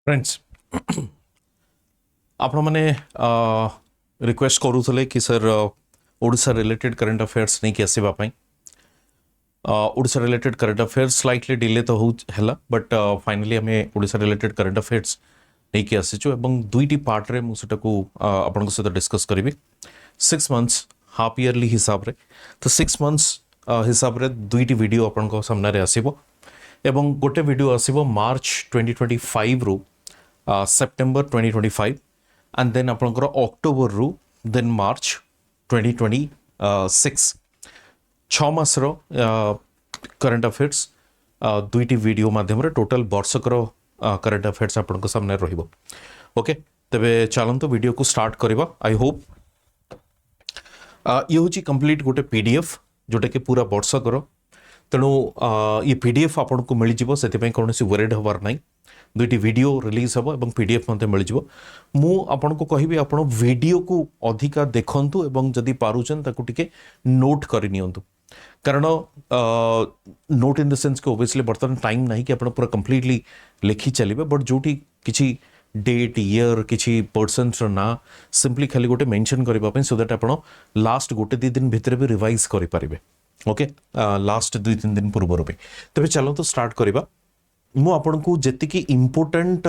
Friends आपण मैंने request करूले कि sir Odisha related current affairs नहीं कि आसवाई Odisha related current affairs slightly delay तो होगा बट फाइनली आम ओडिशा रिलेटेड करंट अफेयर्स नहीं कि आसीचु एवं दुईटी पार्ट्रे मुझे आपण सहित डिस्कस करी 6 मंथ्स हाफ इयरली हिसाब रे तो 6 मंथ्स हिसाब रे दुईटी वीडियो आपण सामने आसीबो एवं गोटे वीडियो आसीबो मार्च 2025 रु सेप्टेम्बर 2025 एंड देन आपंकर अक्टोबर रु देन मार्च 2026 6 मासर करंट अफेयर्स दुईटी वीडियो माध्यम टोटल वर्षकर करंट अफेयर्स आपन सामने रहिबो। ओके तेबे चलंतु वीडियो को स्टार्ट करबा। आई होप ये हूँ कंप्लीट गोटे पीडीएफ जोटा कि पूरा वर्षकर तेणु ये पीडीएफ आपन को मिल जिवो सेति कौन वरीड हबार ना दुईटी वीडियो रिलीज हम और पीडीएफ मते मिल जिवो। मु आपन को कहबी आपन वीडियो को अधिका देखंतु एवं जदि पारुचन ताकू टिके नोट करि नियंतु कारण नोट इन द सेंस कि ओबियसली बर्तमान टाइम नहीं कि आप पूरा कंप्लीटली लिखी चलिए बट जोटी किसी डेट ईयर किसी पर्सन ना सिंपली खाली गोटे मेंशन करने सो दैट आप लास्ट गोटे 2 दिन भितर भी रिवाइज करें। ओके लास्ट 2-3 दिन पूर्व भी तेज चलो तो स्टार्ट करवा। मु आपन को जेतिकी इम्पोर्टेंट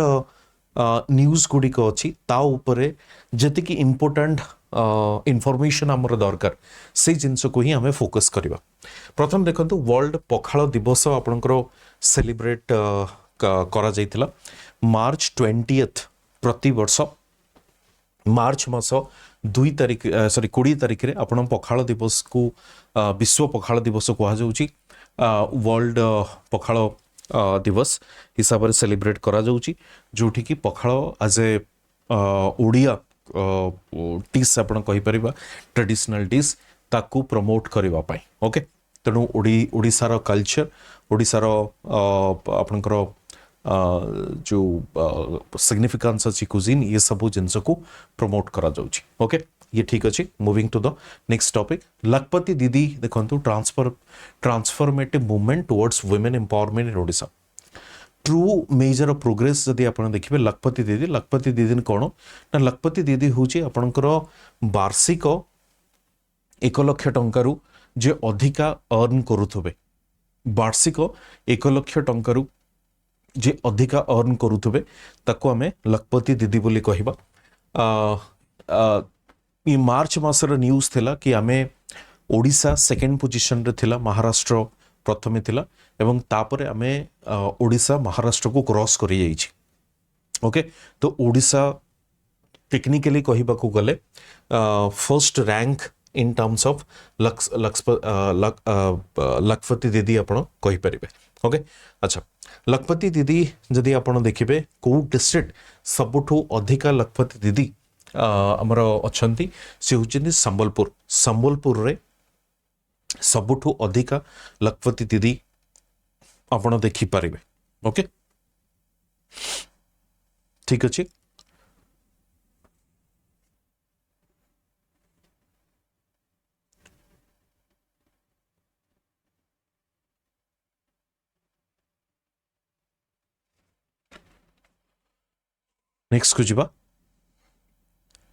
न्यूज गुड़िक अच्छी ताऊपर जेतिकी इम्पोर्टेंट इनफॉरमेशन आमर दरकार से जिनस को ही आम फोकस करवा। प्रथम देखो वर्ल्ड पखाल दिवस आपणकर सेलिब्रेट करा जाइतिला मार्च 20 प्रति वर्ष मार्च मास 2 तारिख 20 तारिख रे आपण पखाल दिवस को विश्व पखाल दिवस कह वर्ल्ड पखाल दिवस हिसाब से सेलिब्रेट करा जाउची जोठी की पखाल एज ए ओडिया डिश आपण कहि परिबा ट्रेडिशनल डिश ताकू प्रमोट करबा पई। ओके तेणु ओडिशार कल्चर ओडिशार आपणकर जो सिग्निफिकेंस अच्छी कुजिन ये सब जिनस को प्रमोट करा जाउची। ओके ये ठीक अच्छे। Moving to the next topic Lakhpati Didi देखंतु transformative movement towards women empowerment in Odisha true measure of progress जदि आप देखिए लखपति दीदी कौन ना लखपति दीदी हूँ आपणकर वार्षिक 1 लाख टंकारु जे अधिका अर्न करुथबे वार्षिक 1 लाख टंकारु जे अधिका अर्न करुथबे ताको आमे लखपति दीदी बोली कहिबा। ये मार्च मासर न्यूज थिला कि आमे ओडिशा सेकेंड पोजिशन रे थिला महाराष्ट्र प्रथमे थिला एवं तापरे आमे ओडिशा महाराष्ट्र को क्रॉस करि जाइछि। ओके तो ओडिशा टेक्निकली कहिबा को गले first rank in terms of लखपति दीदी आपण कहि परिबे। ओके अच्छा लखपति दीदी जदि आपण देखिबे को डिस्ट्रिक्ट सबुठु अधिका लखपति दीदी आमर अच्छी सी हूँ संबलपुर रे सबुठु अधिका लखपति दीदी आपण देखिपारे। ओके ठीक अच्छे। नेक्स्ट को जीवा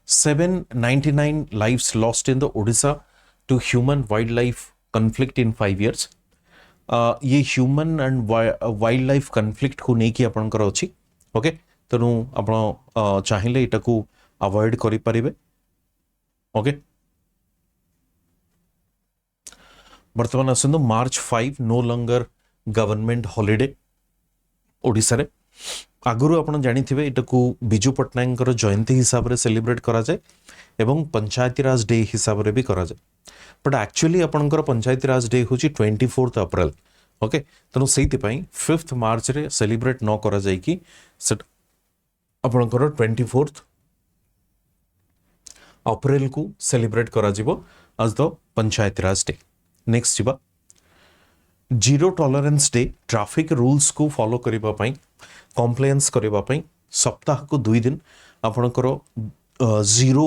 799 lives lost in the Odisha to human wildlife conflict in 5 years। ये human and wild life conflict को नहीं कि आपनकर अच्छी। ओके तेणु आप चाहिए यहाँ को अवॉइड करें। ओके बर्तमान आसतु मार्च 5 नो लंगर गवर्नमेंट हॉलिडे ओडिशा रे आगुरी आप जानी इटा को बिजू पट्टनायक जयंती हिसाब से सेलिब्रेट करा जाए एवं पंचायती राज डे हिसाब से भी करा जाए बट एक्चुअली आपंकर पंचायती राज डे हूँ 24 अप्रैल। ओके तेणु से 5 मार्च रे सेलिब्रेट न करा जाए कि आपंकर 24 अप्रैल को सेलिब्रेट करा जिवो आज the panchayati raj day. Next जीवा zero tolerance day traffic rules को फॉलो करिबा पई कम्प्लेन्स करने सप्ताह को 2 दिन आपणकर जीरो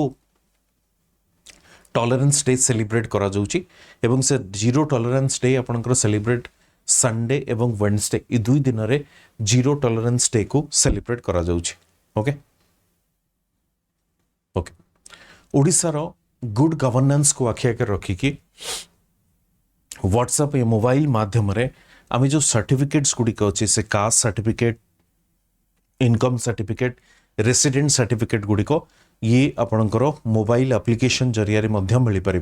टॉलरेंस डे सेलिब्रेट करा जाउची एवं से जीरो टॉलरेंस डे आपणकर सेलिब्रेट संडे एवं वेडनेसडे ये दुई दिन रे जीरो टॉलरेंस डे को सेलिब्रेट करा जाउछि ओके ओके ओडिसा रो गुड गवर्नेंस को आखि आगे रखिकी व्हाट्सएप या मोबाइल माध्यम रे आम जो सर्टिफिकेट्स गुड़िक अच्छे से caste certificate income certificate resident certificate गुड़िक ये आपणकर मोबाइल एप्लिकेशन जरिया मिल पार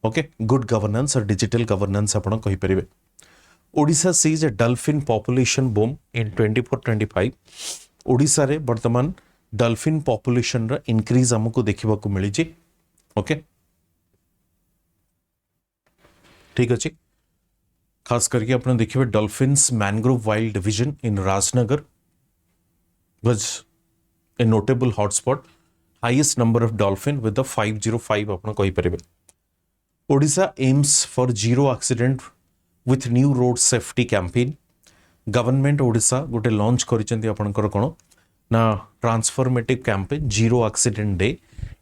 ओके गुड गवर्नेंस और डिजिटल गवर्नेंस आप कहींपर Odisha sees a dolphin population boom in 24-25 Odisha रे वर्तमान डॉल्फिन पॉपुलेशन रा इंक्रीज हमको देखा मिली ओके ठीक अच्छे खास करके अपने देखिए dolphins mangrove wild division in Rajnagar was a notable hotspot highest number of dolphin with the 505 आपण कहि परिबे Odisha aims for zero accident with new road safety campaign government Odisha गोटे लॉन्च करिसेंती आपनकर कोन ना transformative campaign zero accident day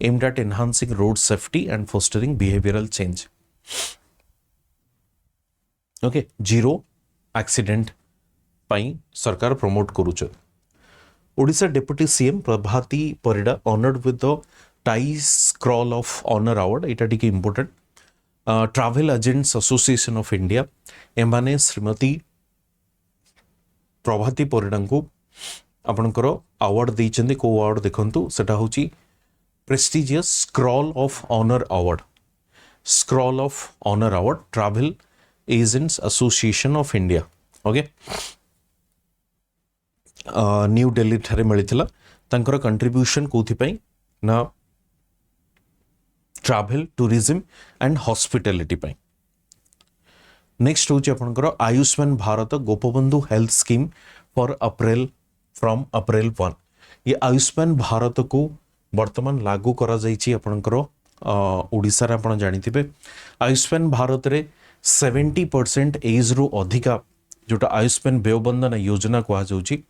aimed at enhancing road safety and fostering behavioral change okay zero accident पई सरकार प्रमोट करूछ Odisha deputy CM Prabhati Parida honoured with the TAAI scroll of honour award एटा टिके important travel agents association of India एमाने श्रीमती प्रभाती परिडा को आपनकर award दैछन्ते को award देखंतु सेटा होची prestigious scroll of honour award scroll of honour award travel agents association of India okay new Delhi ठारे मिलिथिला तांकर कंट्रीब्यूशन कोथि ना ट्रैवल टूरिज्म एंड हॉस्पिटैलिटी पई नेक्स्ट होची आपनकर Ayushman Bharat Gopabandhu health scheme for April from April 1 ये आयुष्मान भारत को वर्तमान लागू करा जाइछि आपनकर ओडिसा रे आपण जानिथिबे आयुष्मान भारत रे 70% एज रु अधिका जोटा आयुष्मान व्ययबंधन योजना कहा जाउछि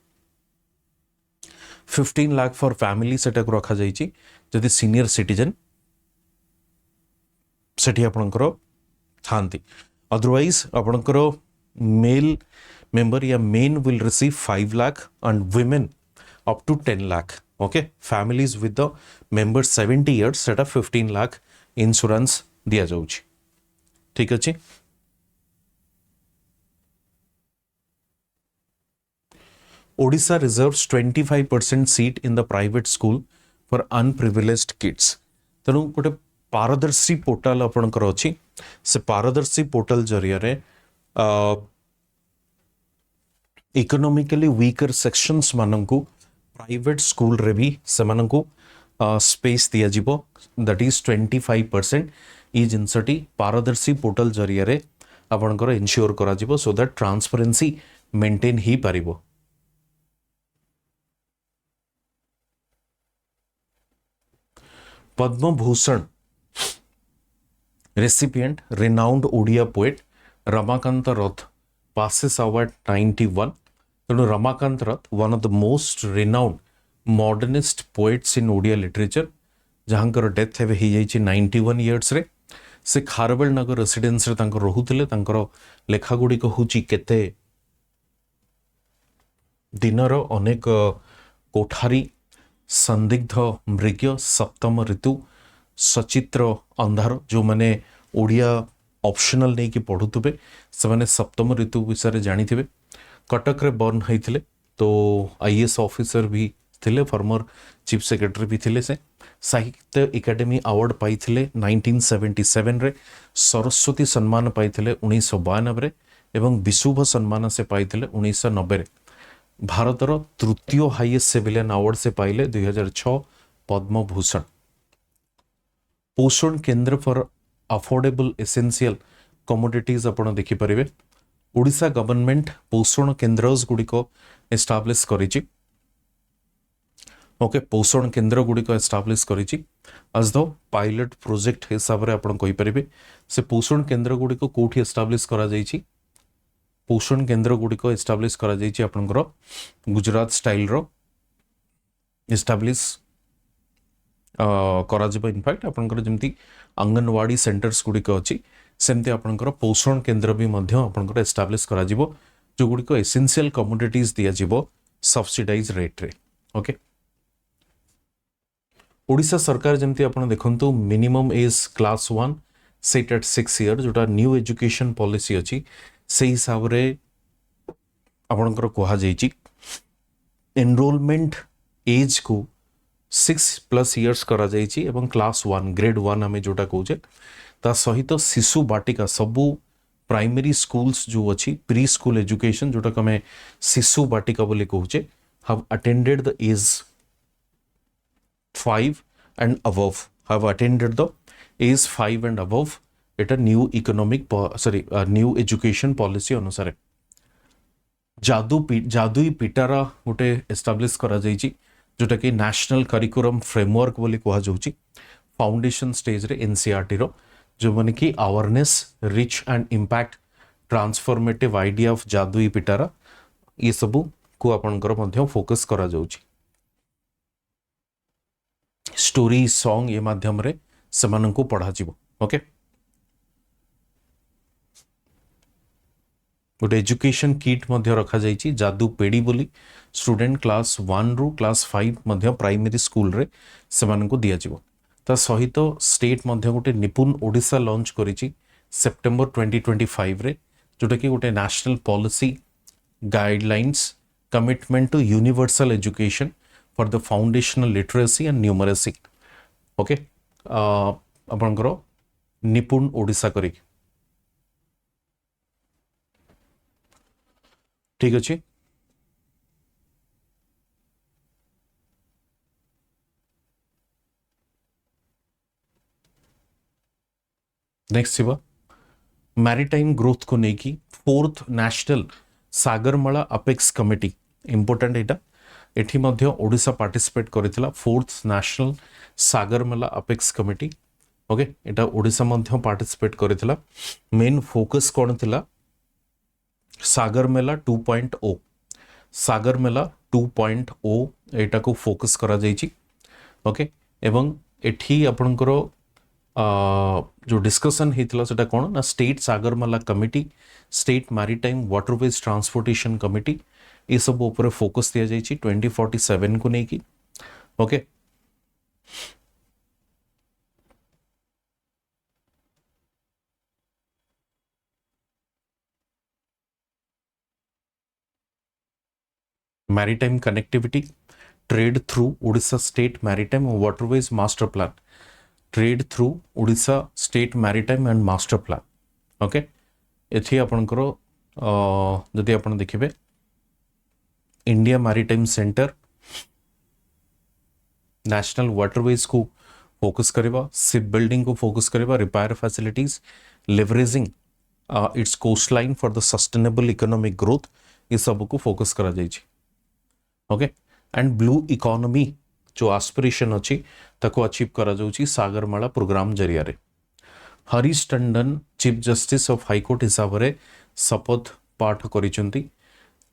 15 लाख फॉर फैमिली सेटा को रखा जाइछि जदि सीनियर सिटीजन सेठी आपनकर थांती अदरवाइज आपनकर मेल मेंबर या men will receive 5 lakh and women up to 10 lakh okay families with the member 70 years सेटा 15 लाख इंश्योरेंस दिया जाउछि ठीक अछि Odisha reserves 25% seat in the private school for unprivileged kids तेणु गोटे पारदर्शी पोर्टाल आपणकर अच्छी से पारदर्शी पोर्टाल जरिया इकोनॉमिकली वीकर सेक्शंस माननकु प्राइवेट स्कूल रे भी सेमानकु स्पेस दिया जिवो दैट इज 25% ई जिनसटी पारदर्शी पोर्टाल जरिया रे आपणकर इनश्योर करा जिवो सो दैट ट्रांसपेरेंसी मेंटेन ही पारिबो Padma Bhushan recipient renowned Odia poet Ramakant Rath passes अवार्ड 91 तेणु Ramakant Rath one of the most renowned modernist poets in Odia literature जहाँकर डेथ एवं हो जाइए 91 इयर्स रे से खारवेल नगर रेसिडेंस रे तांकर रहुथिले तांकर लेखा गुड़िक होची केते दिनर अनेक कोठारी संदिग्ध मृग सप्तम ऋतु सचित्र अंधार जो माने ओडिया ऑप्शनल नहीं कि पढ़ुवे से माने सप्तम ऋतु विषय जानी कटक रे बर्न होते तो आईएएस ऑफिसर भी थिले फॉर्मर चीफ सेक्रेटरी भी थिले से साहित्य एकेडमी अवार्ड पाइथिले 1977 रे सरस्वती सम्मान पाइथिले 1992 रे एवं विशुभ सम्मान से पाइथिले 1990 रे भारतर तृतीय हाईएस्ट सिविलियन अवार्ड से पाइले 2006 पद्म भूषण पोषण केंद्र फॉर अफोर्डेबल एसेंशियल कमोडिटीज आपण देखि परिबे ओडिशा गवर्नमेंट पोषण केंद्रस गुड़िक एस्टाब्लिश करिछि ओके पोषण केंद्र गुड़िक एस्टाब्लिश करिछि एज द पायलट प्रोजेक्ट हिसाब रे आपण कहि परिबे से पोषण केंद्र गुड़िक कोठी एस्टाब्लिश करा जाइछि पोषण केंद्र गुड़िक एस्टाब्लिश करा जाइछि आपनकर गुजरात स्टाइल रो एस्टाब्लिश करा जिबा इनफैक्ट आपनकर जेमती आंगनवाड़ी सेंटर्स गुड़िक अछि सेमती आपणकर पोषण केन्द्र भी मध्य आपणकर एस्टाब्लिश करा जिवो जो गुड़िक एसेंशियल कमोडिटीज दिया जिवो सब्सिडाइज रेट रे ओके ओडिशा सरकार जमती आपण देखंतु minimum age class 1 set at 6 year जोटा न्यू एजुकेशन पॉलिसी अछि से हिसाब रे आपणकर कहा जाइछि एनरोलमेंट एज को 6+ इयर्स करा जाइछि एवं क्लास 1 ग्रेड 1 आमे जोटा कहूचे ता सहित शिशु बाटिका सबु प्राइमरी स्कूल्स जो अच्छी प्री स्कूल एजुकेशन जोटा कमे शिशु बाटिका बोली कहूचे have attended the age 5 and above have attended the age 5 and above Etah new economic new education policy अनुसार जादुई पिटारा गोटे एस्टाब्लिश करा जाइछि जोटा कि नेशनल करिकुलम फ्रेमवर्क बोली कहा जाउछि फाउंडेशन स्टेज रे एनसीईआरटी रो जो माने कि awareness rich and impact transformative idea of जादुई पिटारा ये सबू को आपनकर मध्य फोकस करा जाउछि स्टोरी सॉन्ग ये माध्यम रे समान को पढ़ा जीवो ओके गोटे एजुकेशन किट मध्य रखा जाइछि जादू पेड़ी बोली स्टूडेंट क्लास 1 रु क्लास 5 मध्य प्राइमरी स्कूल रे समान को दिया जीवो ता सहित स्टेट मध्य गोटे निपुण ओडिशा लॉन्च करिछि सेप्टेम्बर 2025 रे जोटा कि गोटे national policy guidelines commitment to universal education for the foundational literacy and numeracy okay आपनकर निपुण ओडिशा करी ठीक अच्छे नेक्स्ट थिबा मैरिटाइम ग्रोथ को लेकिन 4th national Sagarmala apex committee important एटा एठी मध्य ओडिशा पार्टिसिपेट करितला 4th national Sagarmala apex committee okay एटा ओडिशा मध्य पार्टिसिपेट करितला मेन फोकस कोन थिला सागरमेला 2.0 सागरमेला 2.0 एटा को फोकस करा जाइछि ओके एवं एठी आपनकर जो डिस्कशन हेतला सेटा कोन ना state Sagarmala committee state maritime waterways transportation committee ये सब ऊपर फोकस दिया जाइछि 2047 को नेकी okay maritime connectivity trade through Odisha state maritime waterways master plan trade through Odisha state maritime and master plan okay एथि आपनकर जदि आपण देखिबे India maritime centre national waterways को फोकस करबा शिप बिल्डिंग को फोकस करबा repair facilities leveraging its coastline for the sustainable economic growth ये सब को फोकस करा जाइछि ओके एंड ब्लू इकोनॉमी जो एस्पिरेशन अच्छी ताको अचीव करा जाउछि सागरमाला प्रोग्राम जरिया रे Harish Tandon chief justice of high court हिसाब रे शपथ पाठ करिसेंती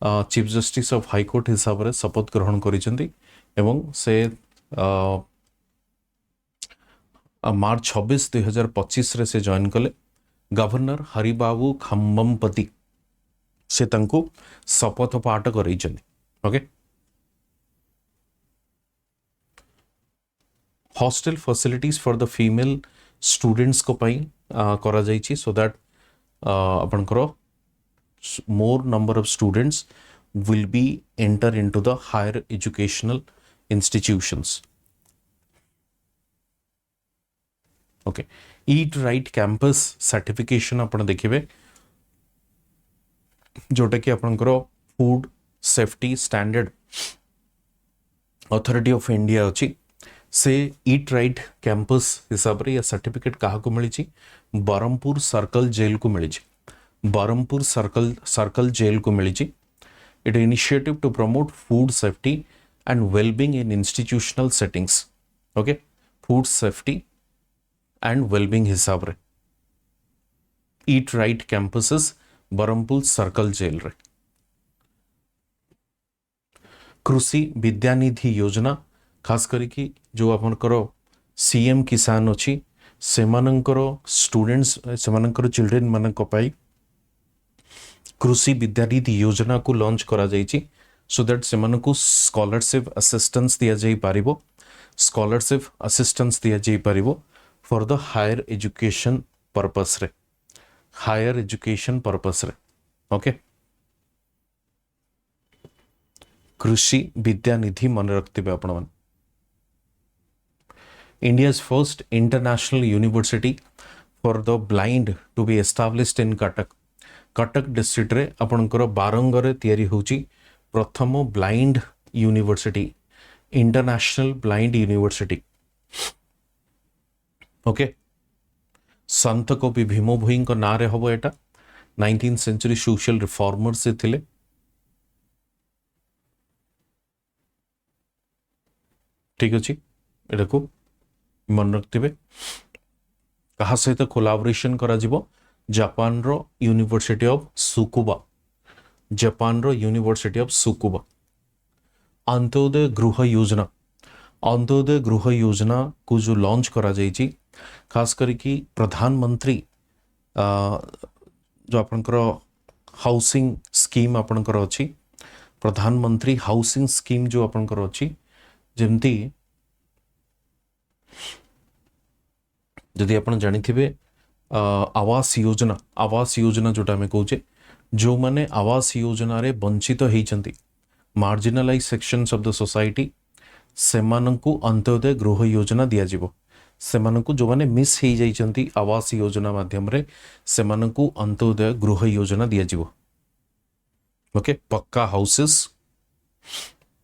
chief justice of high court हिसाब रे शपथ ग्रहण करिसेंती एवं से मार्च 26 2025 रे से जॉइन कले गवर्नर हरिबाबू खम्बमपति से तंको शपथ पाठ करिसेंती okay hostel facilities for the female students को पई करा जाइछि सो दैट आपनकर more number of students will be enter into the higher educational institutions okay eat right campus certification आपण देखिबे जोटा कि आपनकर food safety standard authority of India अछि से ईट राइट कैंपस हिसाब रे या सर्टिफिकेट कहा को मिली बरहमपुर सर्कल जेल को मिली बरहमपुर सर्कल जेल को मिली eat initiative to promote food safety and wellbeing in institutional settings okay food safety and wellbeing हिसाब रे eat right campuses Berhampur circle jail रे कृषि विद्यानिधि योजना खास करी जो आपनकर सीएम किसान अच्छी सेमानंकर स्टूडेंट्स सेमानंकर चिल्ड्रेन मानक पाई कृषि विद्यानिधि योजना को लॉन्च करा जाइछि सो दैट सेमानकु स्कॉलरशिप असिस्टेंस दिया जाई पारिबो स्कॉलरशिप असिस्टेंस दिया जाई पारिबो for the higher education purpose रे हायर एजुकेशन पर्पस रे ओके कृषि विद्यानिधि मन रखते आपण मन India's first international university for the blind to be established in Cuttack. Cuttack district रे आपनकर बारंगरे तयारी होची प्रथम blind university international blind university okay संत कवि भीम भोई ना रे हबो एटा 19th सेंचुरी सोशल रिफॉर्मर से थिले ठीक अछि एटा को मन रखिथे कहा सहित कोलाबोरेशन करा जिवो जापान रो यूनिवर्सिटी ऑफ सुकुबा जापान रो university of Tsukuba Antyodaya Gruha Yojana को जो लॉन्च करा जाइछि खास करिकी प्रधानमंत्री जो आपनकर हाउसिंग स्कीम आपनकर अछि प्रधानमंत्री हाउसिंग स्कीम जो आपनकर अछि जेमती जदि आप जानी आवास योजना जोटा आम कहे जो माने आवास योजना रे वंचित होती marginalise sections of the society सेमानंकु अंत्योदय गृह योजना दिया जिवो सेमानंकु जो माने मिस हो जाइछंती आवास योजना माध्यम रे सेमानंकु अंत्योदय गृह योजना दिया जिवो ओके पक्का houses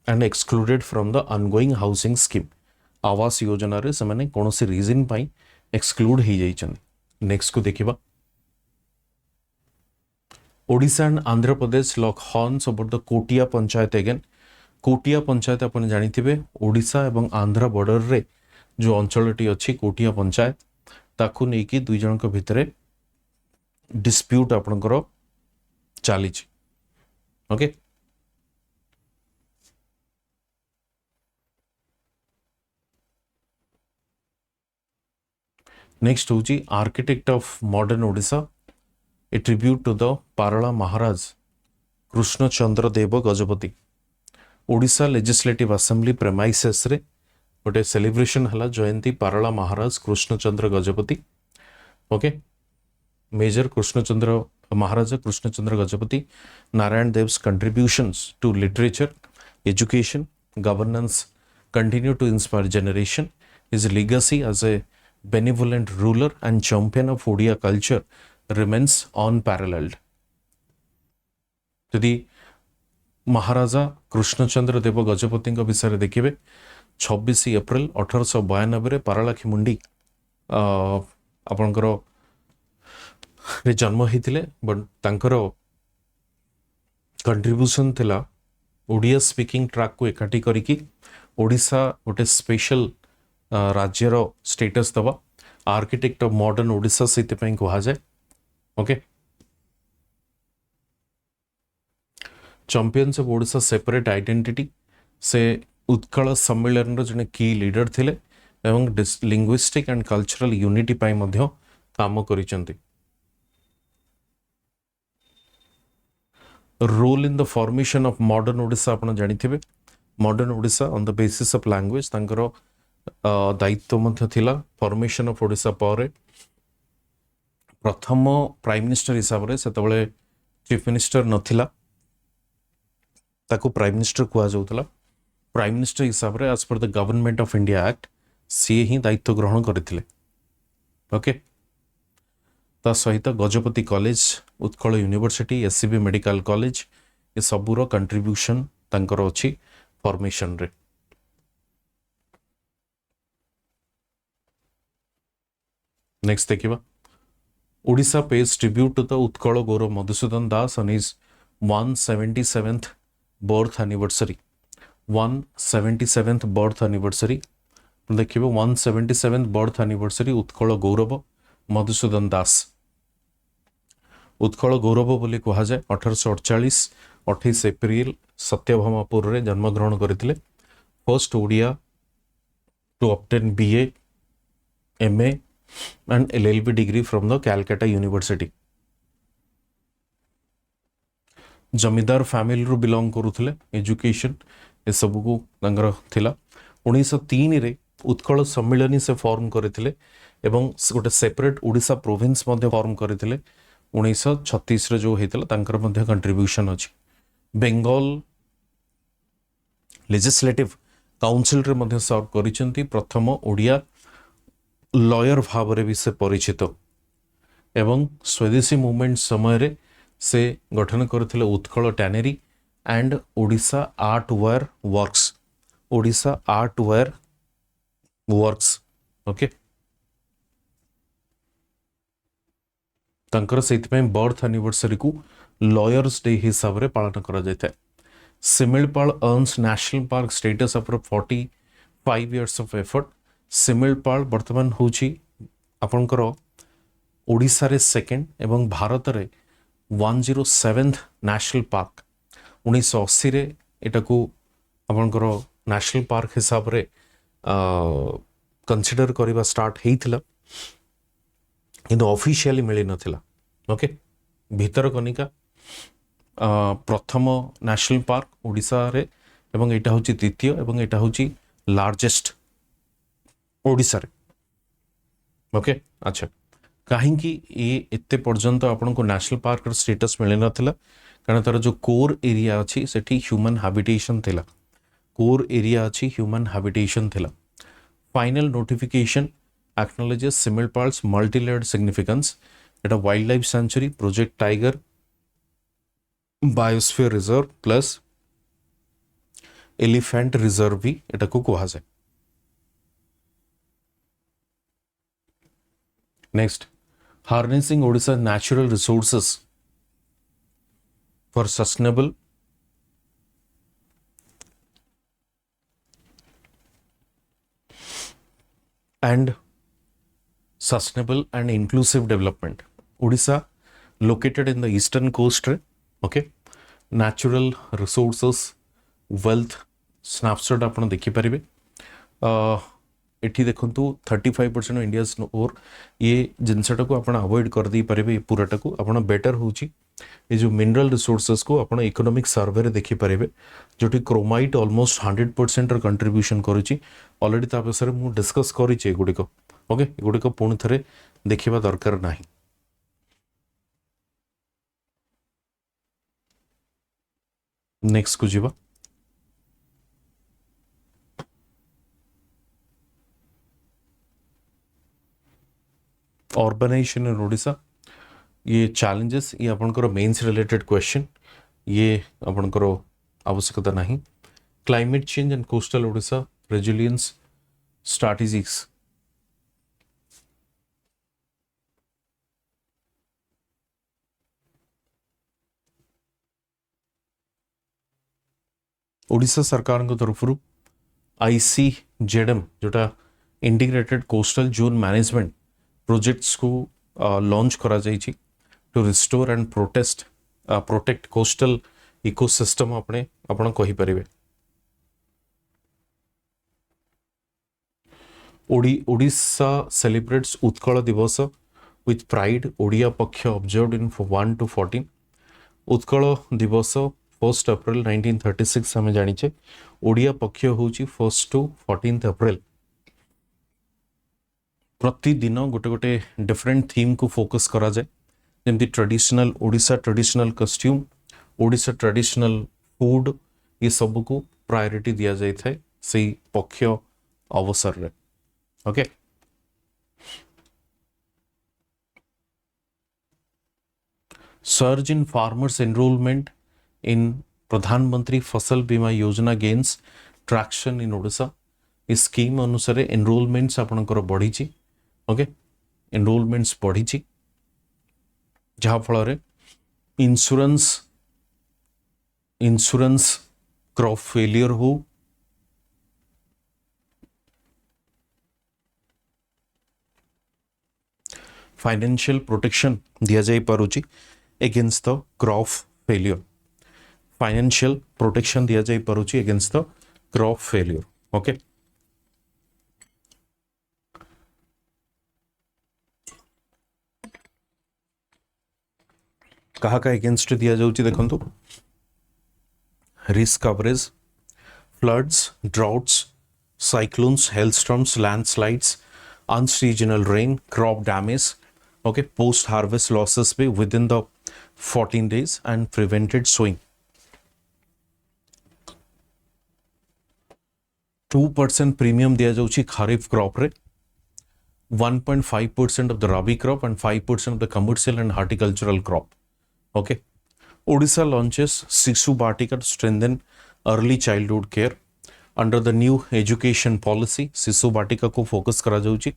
and excluded from the ongoing housing scheme Awas Yojana रे से माने कोनोसी रीजन पाई एक्सक्लूड हो जाइछंती नेक्स्ट को देखिबा Odisha and Andhra Pradesh lock horns over the Kotia panchayat again Kotia panchayat अपन जानिथिबे ओडिशा एवं आंध्र बॉर्डर रे जो अंचलटी अछि कोटिया पंचायत ताकू नेकी दुई जनक भितरे डिस्प्यूट आपनकर चालीछि ओके नेक्स्ट होची architect of modern Odisha a tribute to the Parla Maharaj Krushnachandra Dev Gajapati Odisha legislative assembly premises रे गोटे सेलिब्रेशन हला जयंती Parla Maharaj Krushnachandra Gajapati okay major Krushnachandra Maharaja Krushnachandra Gajapati Narayan Dev's contributions to literature education governance continue to inspire generation his legacy as a benevolent ruler and champion of Odia culture remains unparalleled. यदि महाराजा कृष्णचंद्र देव गजपति विषय देखिए 26 April 1892 पारलाखी मुंडी आपणकर जन्म होते बट तांकर कंट्रीब्यूशन थिला ओडिया स्पीकिंग ट्रैक को एकाठी करिकी ओडिशा गोटे स्पेशल राज्यर स्टेटस दबा आर्किटेक्ट ऑफ मॉडर्न ओडिशा से कहा जाए okay champions of Odisha separate identity से उत्कल सम्मेलन जने की लीडर थिले एवं लिंग्विस्टिक एंड कल्चरल यूनिटी पाई मध्य काम करिसंती role in the formation of modern Odisha आपण जानिथिबे modern Odisha on the basis of language तांकर दायित्व मध्य थिला फॉर्मेशन ऑफ ओडिशा पर प्रथम प्राइम मिनिस्टर हिसाब रे सेतबेले चीफ मिनिस्टर नथिला ताको प्राइम मिनिस्टर कुआ जाउतला प्राइम मिनिस्टर हिसाब रे as per the government of India act सी ही दायित्व ग्रहण करथिले ओके ता सहित Gajapati college Utkal university SCB medical college ये सबूर कंट्रीब्यूशन तांकर अछि फॉर्मेशन रे नेक्स्ट देखिबा Odisha pays tribute to the Utkal Gourab Madhusudan Das on his 177th birth anniversary 177th birth anniversary देखिए 177th birth anniversary Utkal Gourab Madhusudan Das Utkal Gourab बोली कहा जाए 1848 28 एप्रिल सत्यभामापुर रे जन्मग्रहण करथिले first Odia to obtain BA MA and LLB degree from the Calcutta University. जमीदार फैमिली रू बिलोंग करुले एजुकेशन ए सब को थिला 1903 रे उत्कल सम्मिलनी से फॉर्म करथिले एवं गोटे सेपरेट ओडिशा प्रोविंस मध्ये फॉर्म करथिले 1936 रे जो हेतला तांकर मध्ये कंट्रीब्यूशन अछि बेंगल लेजिस्लेटिव काउंसिल रे मध्ये सर्व करिसेंती प्रथम ओडिया लॉयर भाव रे भी से परिचित एवं स्वदेशी मूवमेंट समय रे से गठन करथिले Utkal tannery and Odisha art ware works Odisha art ware works okay तंकर सेति बर्थ एनिवर्सरी को लॉयर्स डे हिसाब रे पालन करा जाय था Similipal earns national park status after 45 years of effort Similipal वर्तमान होची आपनकर ओडिशा रे सेकंड एवं भारत रे 107th नेशनल पार्क 1980 रे एटा को आपनकर नेशनल पार्क हिसाब रे कंसीडर करबा स्टार्ट हेइथिला किंतु ऑफिशियली मिली नथिला ओके भितरकनिका प्रथम नेशनल पार्क ओडिशा रे एवं एटा होची द्वितीय एवं एटा होची लार्जेस्ट ओडिशा रे ओके अच्छा कहीं ये एते पर्यंत आपन को नेशनल पार्क स्टेटस मिले नथिला कारण तार जो कोर एरिया अछि सेठी ह्यूमन हैबिटेशन थिला कोर एरिया अछि ह्यूमन हैबिटेशन थिला final notification acknowledges Similipal's multi layered significance एटा wildlife sanctuary project tiger biosphere reserve plus elephant reserve भी एटा को कहा जाए next harnessing Odisha natural resources for sustainable and inclusive development. Odisha located in the eastern coast, okay, natural resources wealth snapshot आपण देखि परिबे एठी देखंतु 35% ऑफ इंडियाज और ये जिनसटा को आपण अवॉइड कर दी परिबे पूराटा को आपण बेटर होची ये जो मिनरल रिसोर्सेस को आपण इकोनॉमिक सर्वे रे देखि परिबे जोटी क्रोमाइट ऑलमोस्ट 100% र कंट्रीब्यूशन करूची ऑलरेडी ता विषय मु डिस्कस करी चे गुडी को ओके गुडी को पूर्ण थरे देखिबा दरकार नाही नेक्स्ट को जीवा ऑर्गेनाइजेशन इन ओडिशा ये चैलेंजेस ये आपनकर मेंस रिलेटेड क्वेश्चन ये आपनकर आवश्यकता नहीं climate change and coastal Odisha resilience strategies Odisha सरकार को तरफ ICZM जोटा integrated coastal zone management projects को लॉन्च करा जाइछि to restore and protect coastal ecosystem अपने आपण कहि परिबे ओडिशा सेलिब्रेट्स उत्कल दिवस विथ प्राइड ओडिया पक्ष ऑब्जर्व्ड इन 1 to 14 उत्कल दिवस 1 अप्रैल 1936 हमें जानिछे ओडिया पक्ष होची 1 to 14 अप्रैल प्रतिदिन गोटे गोटे डिफरेंट थीम को फोकस करा जाए जमती traditional Odisha traditional costume Odisha traditional food ये सब को प्रायोरिटी दिया जाए थे से पक्ष अवसर रे okay surge in farmers enrolment in प्रधानमंत्री फसल बीमा योजना गेन्स ट्रैक्शन इन ओडिशा इस स्कीम अनुसार एनरोलमेंट्स आपनकर बढ़ी ओके एनरोलमेंट्स बढ़ी जहाँ फल इंश्योरेंस क्रॉप फेलियर हो फाइनेंशियल प्रोटेक्शन दिया जाई पारुची against the crop failure financial protection दिया जाई पारुची against the crop failure okay कहा का एगेंस्ट दिया जाउची देखंतु risk coverage floods, droughts, cyclones, hailstorms, landslides, unseasonal rain, crop damage, okay, post harvest losses be within the 14 days and prevented sowing. 2% premium दिया जाउची खरीफ क्रॉप रे, 1.5% of the rabi crop and 5% of the commercial and horticultural crop. Okay. Odisha launches Sisu Batika to strengthen early childhood care. Under the new education policy, Sisu Batika को focus करा जाउची.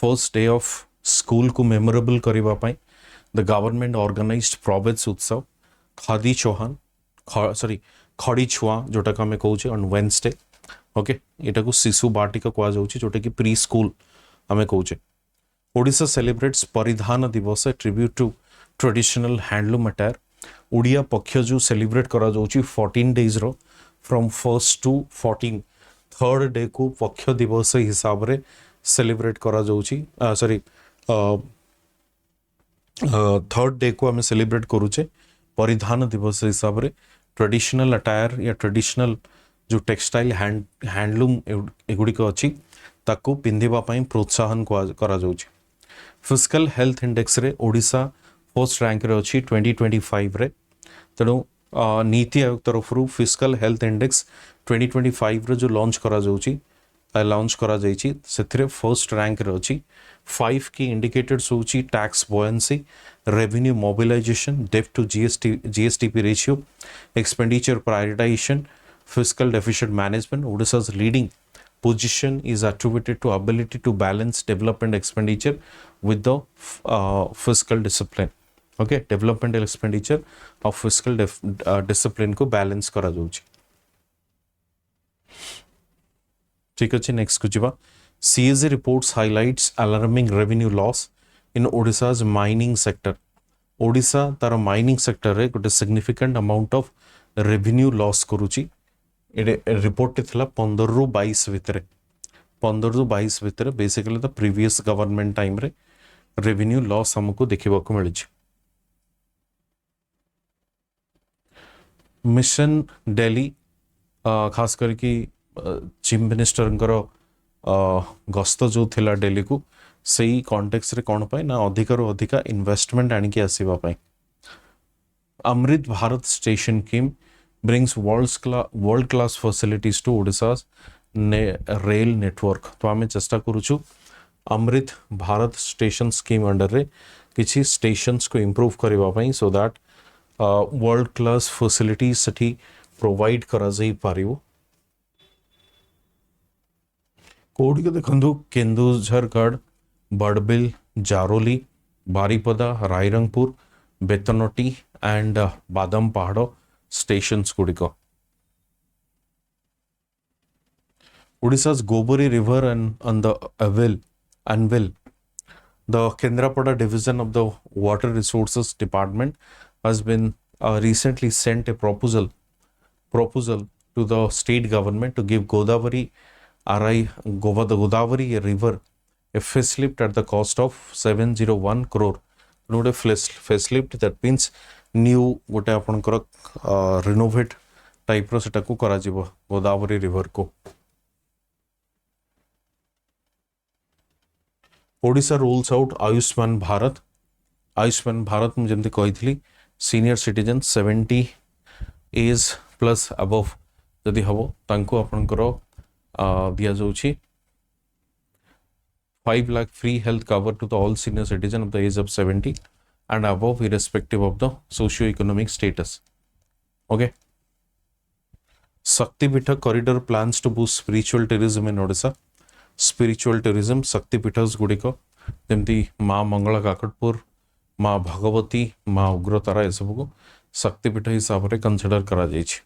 First day of school को memorable करिवा pi the government organized प्रवेश उत्सव खादी चौहान खड़ी छुआ जोटा का मैं कहूँ on Wednesday. ओके एटा को शिशु बाटिका कहा जाउची जोटा कि प्री स्कूल हमें कहूचे. ओडिशा सेलिब्रेट्स परिधान दिवस tribute to traditional handloom attire. Odia पक्ष जो सेलिब्रेट करा जाउची 14 डेज रो from 1st to 14 third day को पक्ष दिवस हिसाब रे सेलिब्रेट करा जाउची थर्ड डे को हमें सेलिब्रेट करूचे परिधान दिवस हिसाब रे. ट्रेडिशनल अटायर या ट्रेडिशनल जो टेक्सटाइल हैंडलूम एगुड़िक अच्छी ताको पिंधिबा पई प्रोत्साहन करा जाउची. फिस्कल हेल्थ इंडेक्स रे ओडिशा फर्स्ट रैंक रे अच्छी 2025 रे. तेणु नीति आयोग तरफ फिस्कल हेल्थ इंडेक्स 2025 रे जो लॉन्च करा जाइची सेथिरे फर्स्ट रैंक रे अच्छी. 5 की इंडिकेटर्स होची टैक्स बॉयंसी, रेवेन्यू मोबिलाइजेशन, डेब्ट to GSDP ratio, expenditure prioritisation, fiscal deficit management. Odisha's leading position is attributed to ability to balance development expenditure with the fiscal discipline. Okay, developmental expenditure of fiscal discipline को balance करा जाउची. ठीक अछि. Next को जिवा. CAG reports highlights alarming revenue loss in Odisha's mining sector. Odisha तार mining sector रे गोटे significant amount of revenue loss करूची. रिपोर्ट थिला 15 रु 22 भितर 15 रु 22 भितर basically the previous government time रे रेवेन्यू लॉस हमको देखिबा को मिल छी. मिशन दिल्ली खास करके चीफ मिनिस्टर गस्त जो थिला दिल्ली को सही कॉन्टेक्स्ट रे कोन पाए ना अधिक रो अधिक इन्वेस्टमेंट आनी के आसीबा पाए. Amrit Bharat station scheme brings world class facilities to Odisha's rail network. तो आमे चेष्टा करूछु Amrit Bharat station scheme under रे किछि स्टेशंस को इंप्रूव करबा पई so that world class facilities सठी प्रोवाइड करा जाई पारिबो. कोड के देखंदु Keonjhargarh, Barbil, Jaroli, Baripada, Rairangpur, Betnoti and Badampahar stations गुड़िक. Odisha's Gobari River and the Anvil, the Kendrapada division of the Water Resources Department has been recently sent a proposal to the state government to give Godavari River a facelift at the cost of 701 crore. Not a facelift, that means new गोटे आपनकर renovate type रो सेटा को करा जिवो Godavari river को. Odisha rolls out Ayushman Bharat में जेमते कहितली senior citizen 70 age plus above जदि हबो तांको आपनकर दिया जाउची 5 lakh free health cover to the all senior citizen of the age of 70 and above irrespective of the socio-economic status. Okay. Shaktipitha corridor plans to boost spiritual tourism in Odisha. Spiritual tourism, Shaktipitas gudiko, जेमती माँ मंगला काकटपुर, माँ भगवती, माँ उग्रतारा ये सब को शक्तिपीठ हिसाब से consider करा जाइछि.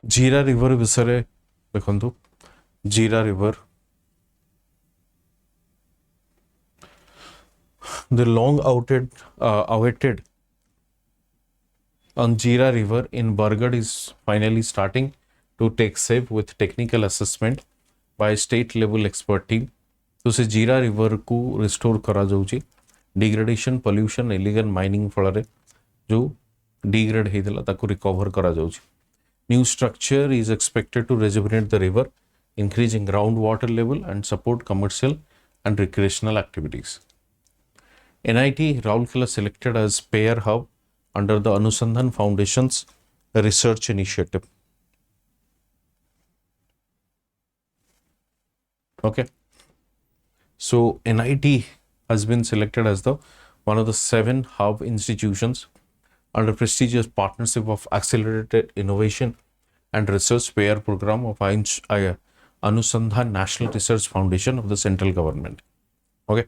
जीरा रिवर विषय देखंतु. जीरा river the long awaited on Jira River in Bargad is finally starting to take shape with technical assessment by state level expert team. तो से जीरा रिवर को रिस्टोर करा जाउची डिग्रेडेशन पोल्यूशन इलीगल माइनिंग फल जो डिग्रेड होता ताको रिकवर करा जाउची new structure is expected to rejuvenate the river increasing groundwater level and support commercial and recreational activities. NIT Rourkela selected as payer hub under the Anusandhan Foundation's research initiative. Okay. So NIT has been selected as the one of the 7 hub institutions under prestigious partnership of Accelerated Innovation and Research Pair Program of Anusandhan National Research Foundation of the central government. Okay.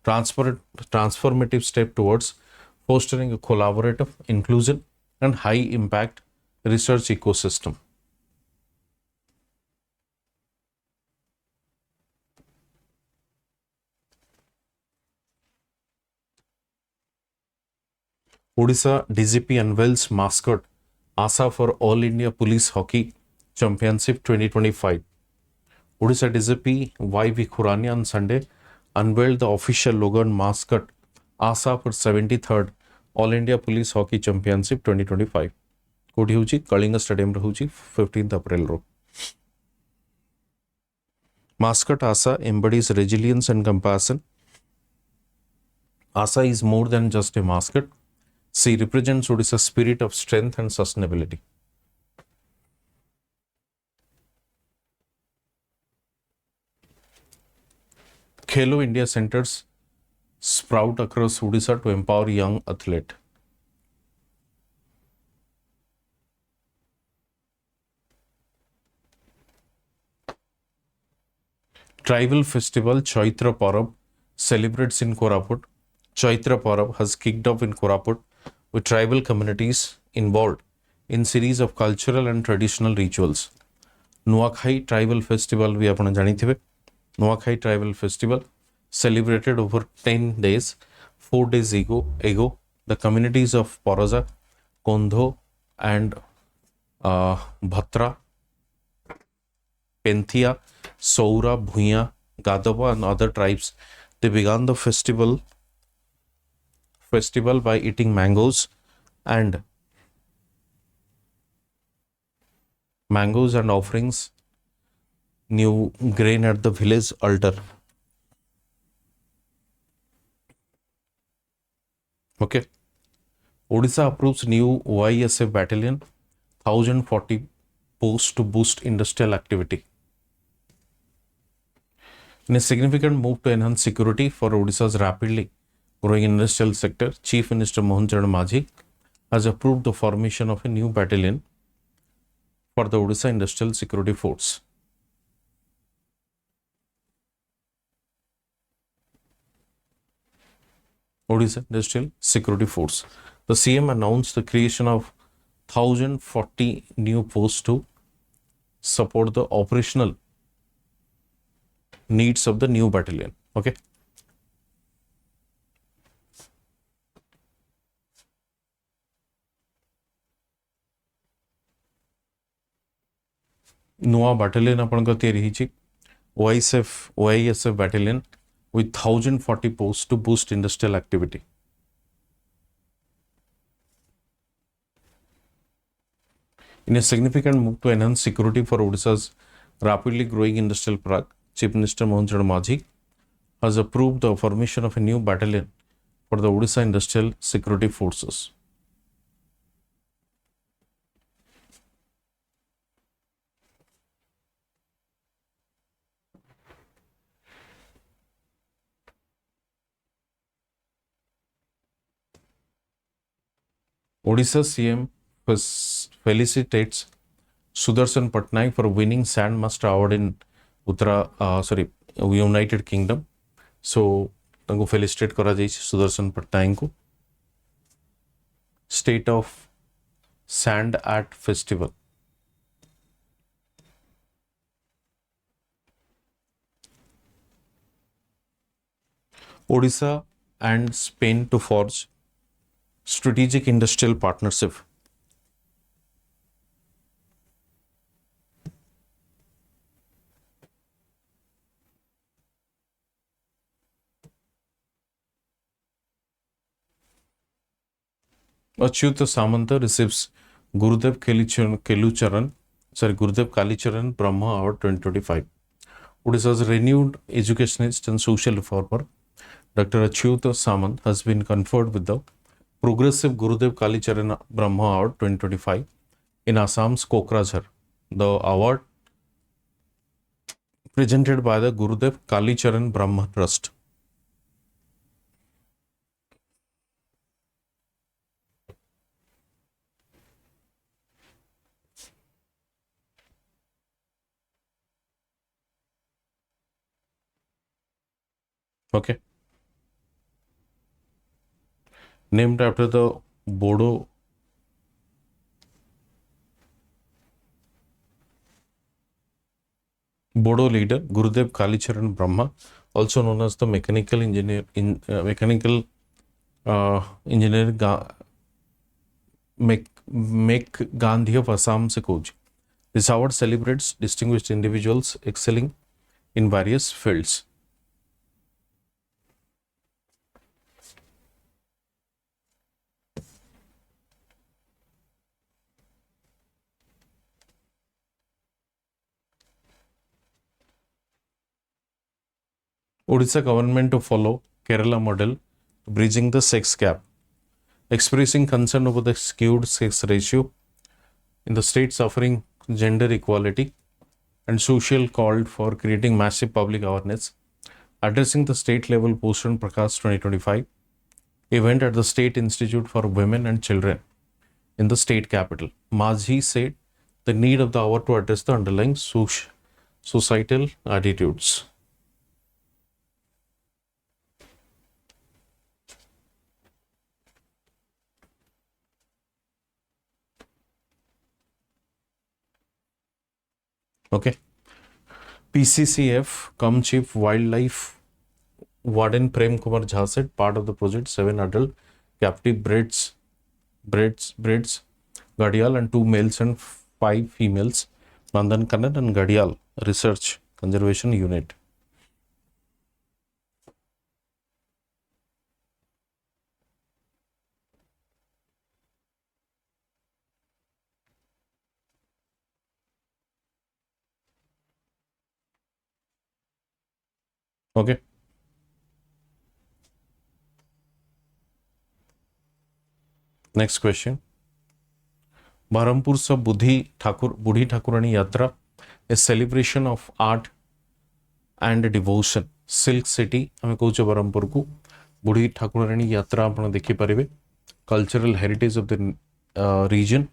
Transformative step towards fostering a collaborative, inclusive, and high impact research ecosystem. Odisha DGP unveils mascot ASA for All India Police Hockey Championship 2025. Odisha DGP Y.V. Khurania on Sunday unveiled the official logo and mascot ASA for 73rd All India Police Hockey Championship 2025. कोठी होची Kalinga stadium रे होची 15th April row. Mascot ASA embodies resilience and compassion. ASA is more than just a mascot. She represents Odisha's spirit of strength and sustainability. Khelo India centers sprout across Odisha to empower young athletes. Tribal festival Chaitra Parab celebrates in Koraput. Chaitra Parab has kicked off in Koraput with tribal communities involved in series of cultural and traditional rituals. Nuakhai Tribal Festival भी आपने जानी थे. Nuakhai Tribal Festival celebrated over 10 days. 4 days ago, the communities of Paraza, Kondho, and Bhatra, Penthia, Soura, Bhuya, Gadava, and other tribes, they began the festival by eating mangoes and offerings new grain at the village altar. Okay. Odisha approves new OISF battalion 1040 posts to boost industrial activity. In a significant move to enhance security for Odisha's rapidly growing industrial sector, Chief Minister Mohan Charan Majhi has approved the formation of a new battalion for the Odisha Industrial Security Force. Odisha Industrial Security Force. The CM announced the creation of 1040 new posts to support the operational needs of the new battalion. Okay. नुआ battalion अपन का तैयारी ही OISF battalion with 1040 posts to boost industrial activity. In a significant move to enhance security for Odisha's rapidly growing industrial park, Chief Minister Mohan Charan Majhi has approved the formation of a new battalion for the Odisha Industrial Security Forces. Odisha CM felicitates Sudarshan Patnaik for winning Sand Master Award in United Kingdom. So, तांको felicitate करा जाइए सुदर्शन पट्टनायक को. State of Sand Art Festival. Odisha and Spain to forge strategic industrial partnership. Achyut Samanta receives Gurudev Gurudev Kalicharan Brahma Award 2025. Odisha's renewed educationist and social reformer, Dr. Achyut Samant has been conferred with the Progressive Gurudev Kalicharan Brahma Award 2025 in Assam's Kokrajhar. The award presented by the Gurudev Kalicharan Brahma Trust. Okay. Named after the Bodo leader Gurudev Kalicharan Brahma, also known as the mechanical engineer Make Gandhi of Assam se Koji. This award celebrates distinguished individuals excelling in various fields. Odisha government to follow Kerala model, bridging the sex gap, expressing concern over the skewed sex ratio in the state suffering gender equality and social called for creating massive public awareness, addressing the state level Poshan Prakash 2025 event at the State Institute for Women and Children in the state capital. Majhi said the need of the hour to address the underlying societal attitudes. Okay. PCCF, Come Chief Wildlife Warden Prem Kumar Jha said part of the project 7 adult captive breeds, Gadial and 2 males and 5 females, Nandan Kannan and Gadial Research Conservation Unit. Okay. Next question. Barampur sa Budhi Thakurani Yatra, a celebration of art and devotion. Silk City, ଆମେ କହୁଛେ ବରହମପୁରକୁ ବୁଢ଼ୀ ଠାକୁରାଣୀ ଯାତ୍ରା ଆପଣ ଦେଖିପାରିବେ. Cultural heritage of the region.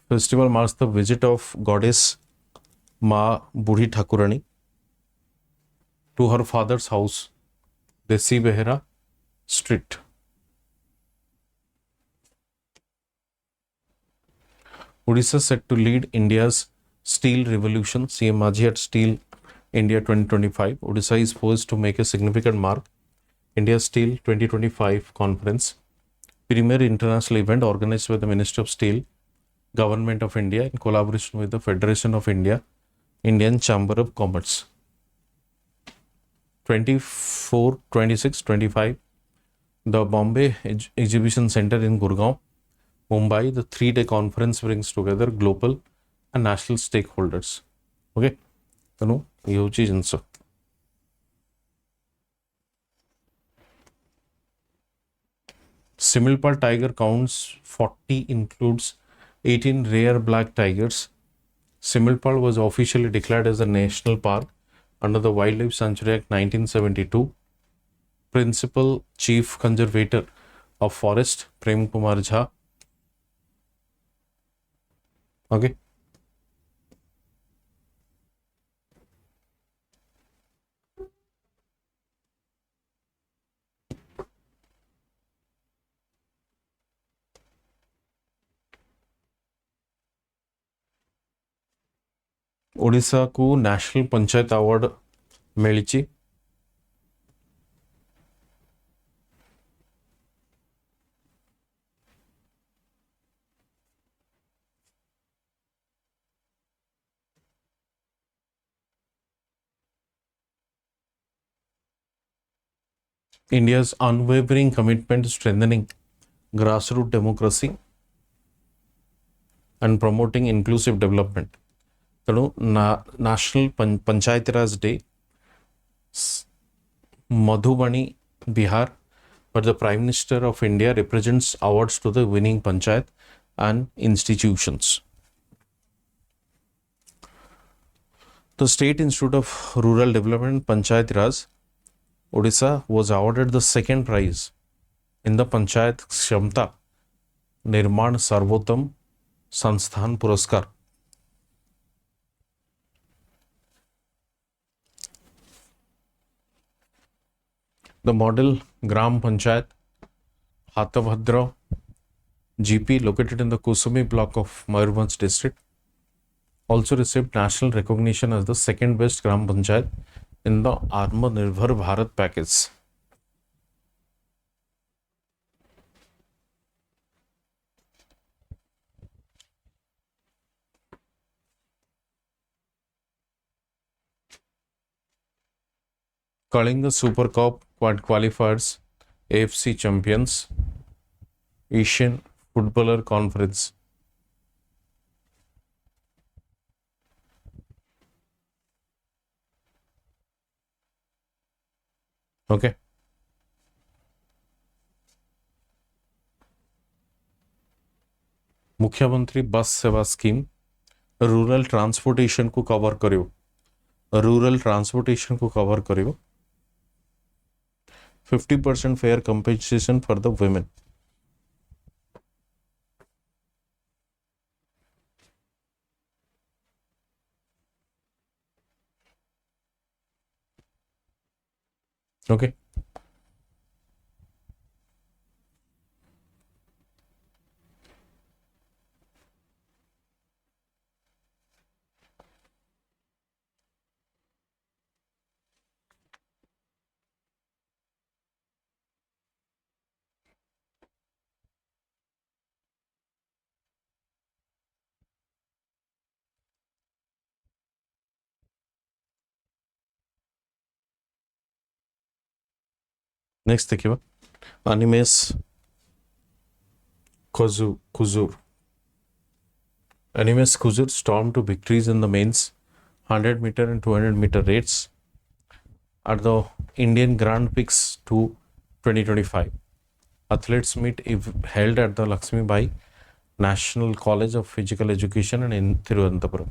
Festival marks the visit of goddess Ma Budhi Thakurani to her father's house, Desi Behera Street. Odisha set to lead India's steel revolution. CM Majhi at Steel India 2025. Odisha is poised to make a significant mark. India Steel 2025 conference, premier international event organized by the Ministry of Steel, Government of India in collaboration with the Federation of India, Indian Chamber of Commerce. 24, 26, 25, the Bombay Exhibition Center in Gurgaon, Mumbai, the 3-day conference brings together global and national stakeholders. Okay, ତେଣୁ ଇଏ ହେଉଛି ଜିନିଷ. Similpal tiger counts 40, includes 18 rare black tigers. Similpal was officially declared as a national park under the Wildlife Sanctuary Act 1972. Principal Chief Conservator of Forest, Prem Kumar Jha. Okay. Odisha को national panchayat award milli. India's unwavering commitment to strengthening grassroots democracy and promoting inclusive development. ତେଣୁ national Panchayati raj day Madhubani Bihar, where the Prime Minister of India represents awards to the winning panchayat and institutions. The State Institute of Rural Development Panchayat Raj Odisha was awarded the second prize in the Panchayat Kshamta Nirman Sarvottam Sansthan Puraskar. The model Gram Panchayat Hatavadra GP located in the Kusumi block of Mayurbhanj district also received national recognition as the second best Gram Panchayat in the Atmanirbhar Bharat package. Kalinga Super Cup qualifiers, AFC champions, Asian Footballer Conference. Okay. मुख्यमंत्री बस सेवा scheme rural transportation को cover करियो. Rural transportation को cover करियो. 50% fair compensation for the women. Okay. Next देखिए Animes Kuzur. Animes Kuzur stormed to victories in the men's 100-meter and 200-meter rates at the Indian Grand Prix 2 2025. Athletes meet held at the Lakshmi Bai National College of Physical Education and in Thiruvananthapuram.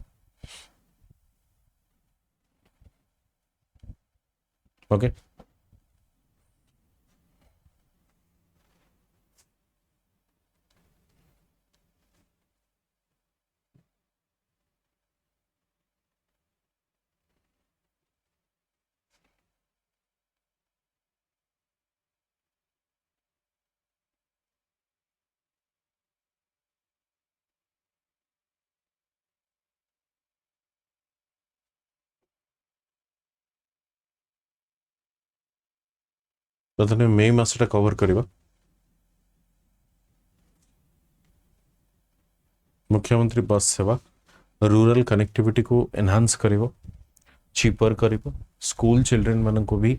Okay. प्रथमे मे मासटा cover करिबा. मुख्यमंत्री बस सेवा rural connectivity को enhance करिबो, cheaper करिबो, school children मानन को भी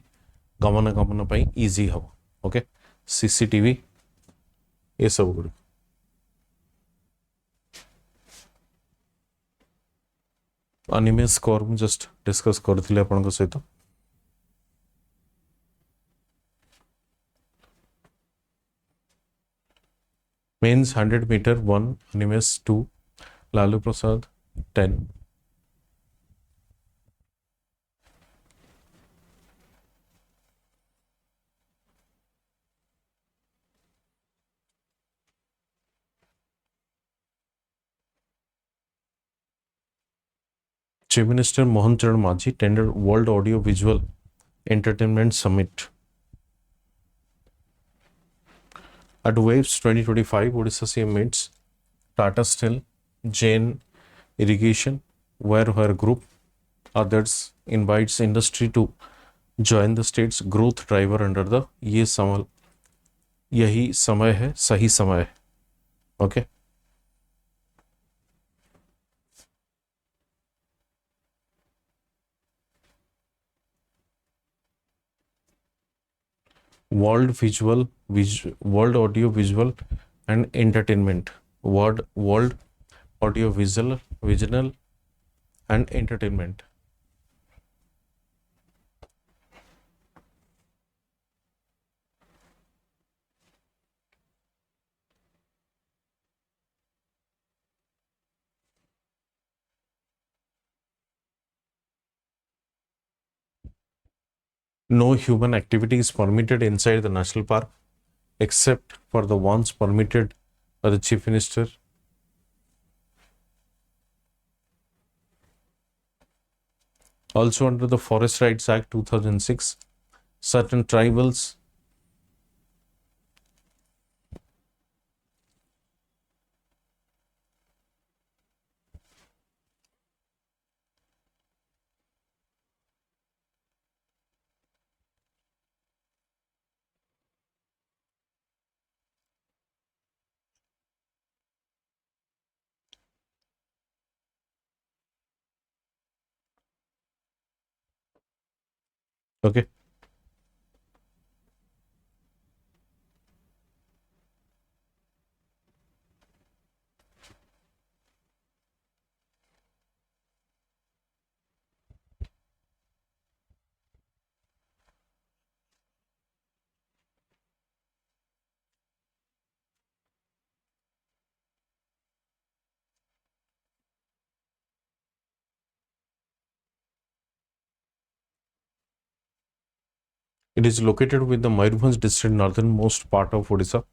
गमन पाई इजी हबो. ओके. सीसीटीवी ये सब गुड. अनिमे स्कोर में जस्ट डिस्कस करथिले आपन सहित. Men's 100-meter 1, Animes 2, Lalu Prasad 10. Chief Minister Mohan Charan Majhi tendered World Audio Visual Entertainment Summit. At Waves 2025, Odisha CM meets Tata Steel, Jain Irrigation, where group others invites industry to join the state's growth driver under the यही समय है, सही समय है. Okay. World audio visual and entertainment. World audio visual and entertainment. No human activity is permitted inside the national park except for the ones permitted by the chief minister. Also under the Forest Rights Act 2006, certain tribals okay. It is located with the Mayurbhanj district, northernmost part of Odisha.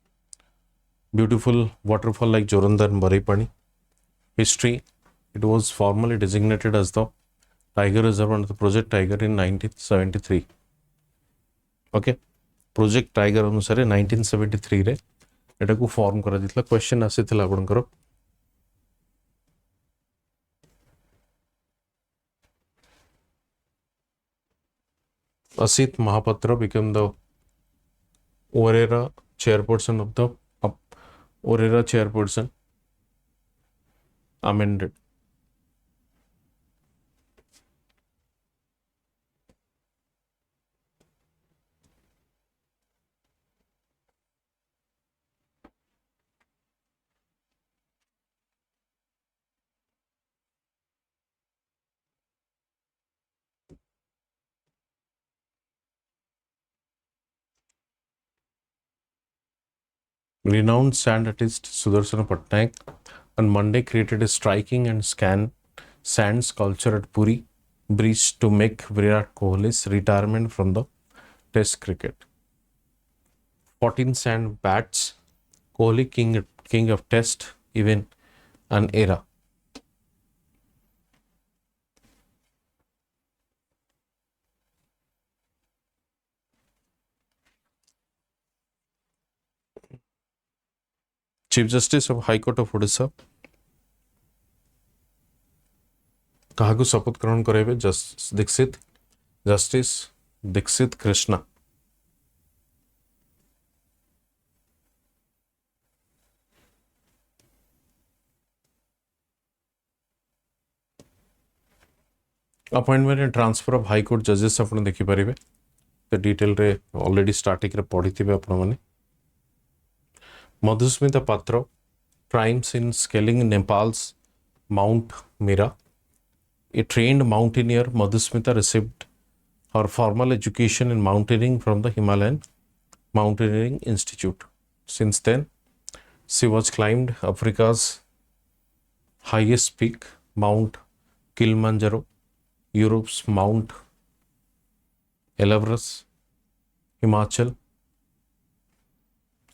Beautiful waterfall like Jorandar and Baraipani. History: it was formally designated as the Tiger Reserve under the Project Tiger in 1973. Okay, Project Tiger अनुसार 1973 रे एटा को form करा दितला. Question आसीथिला आपनकर Asit Mahapatra became the Orera chairperson of the Orera chairperson amended. Renowned sand artist Sudarsana Patnaik on Monday created a striking and sand sculpture at Puri Bridge to make Virat Kohli's retirement from the Test cricket. 14 sand bats, Kohli king of Test, even an era. Chief Justice of High Court of Odisha କାହାକୁ ଶପଥ ଗ୍ରହଣ କରାଇବେ? Justice Dixit Krishna. Appointment and transfer of high court जजेस आपण देखि परिबे. तो detail रे ऑलरेडी स्टार्टिंग रे पढ़िथिबे आपण माने. Madhusmita Patra triumphs in scaling Nepal's Mount Mera. A trained mountaineer, Madhusmita received her formal education in mountaineering from the Himalayan Mountaineering Institute. Since then, she was climbed Africa's highest peak, Mount Kilimanjaro, Europe's Mount Elbrus, Himachal.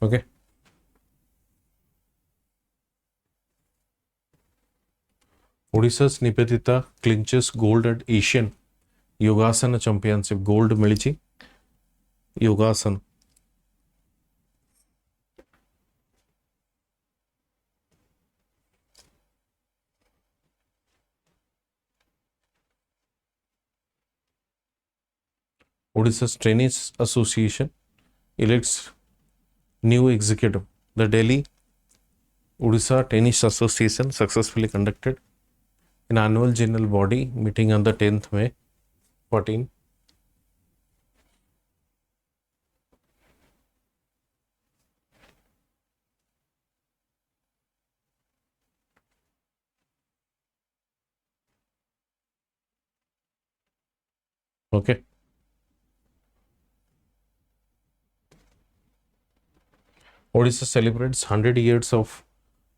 Okay. Odisha's Nivedita clinches gold at Asian Yogasana Championship. Gold मिली Yogasana. Odisha's Tennis Association elects new executive. The Delhi Odisha Tennis Association successfully conducted an annual general body meeting on the 10th May 14. Okay. Odisha celebrates 100 years of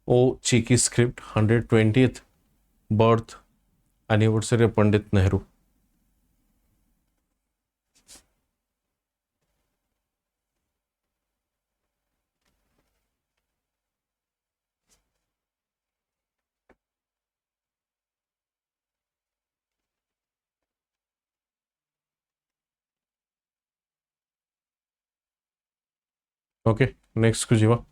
O Cheeky Script, 120th birth anniversary of Pandit Nehru. Okay, next ku jiba.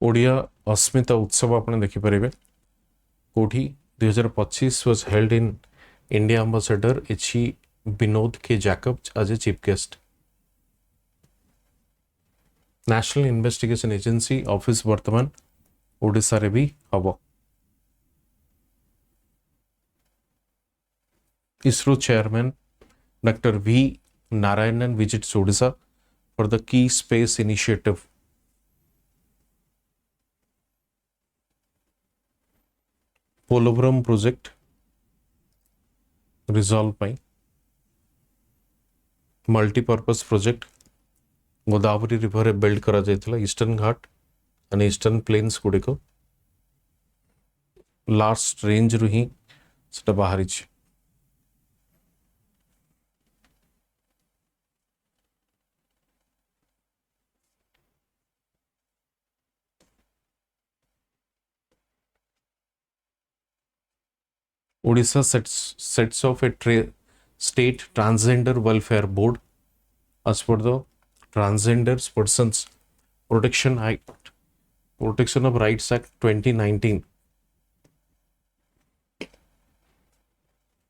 Odia Asmita Utsav आपने देखिपारे कोठी 2025 was held in India Ambassador H.E. Binod K. Jacob as a chief guest. National Investigation Agency Office वर्तमान ओडिशा रे भी हबो. ISRO chairman Dr. V. Narayanan visits Odisha for the key space initiative. Polavaram project resolve पाई multipurpose project Godavari river build करा जायतिला eastern ghat and eastern plains गुडी को last range रु ही सेटा बाहरी छी. Odisha sets off a state transgender welfare board as per the Transgender Persons Protection Act, Protection of Rights Act 2019.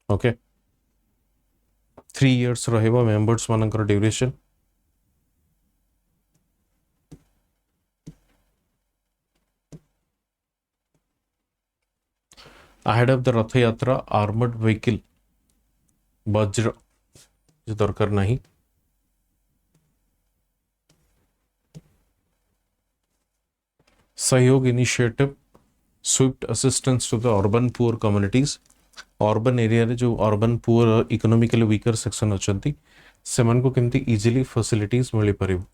Okay. 3 years रहेगा members मानकर duration. Ahead of the Rath Yatra, armored vehicle Vajra जो दरकार नहीं. Sahayog initiative swift assistance to the urban poor communities. Urban area रे जो urban poor economically weaker section अछंती सेमान को केमती इजीली फैसिलिटीज मिली परिबो.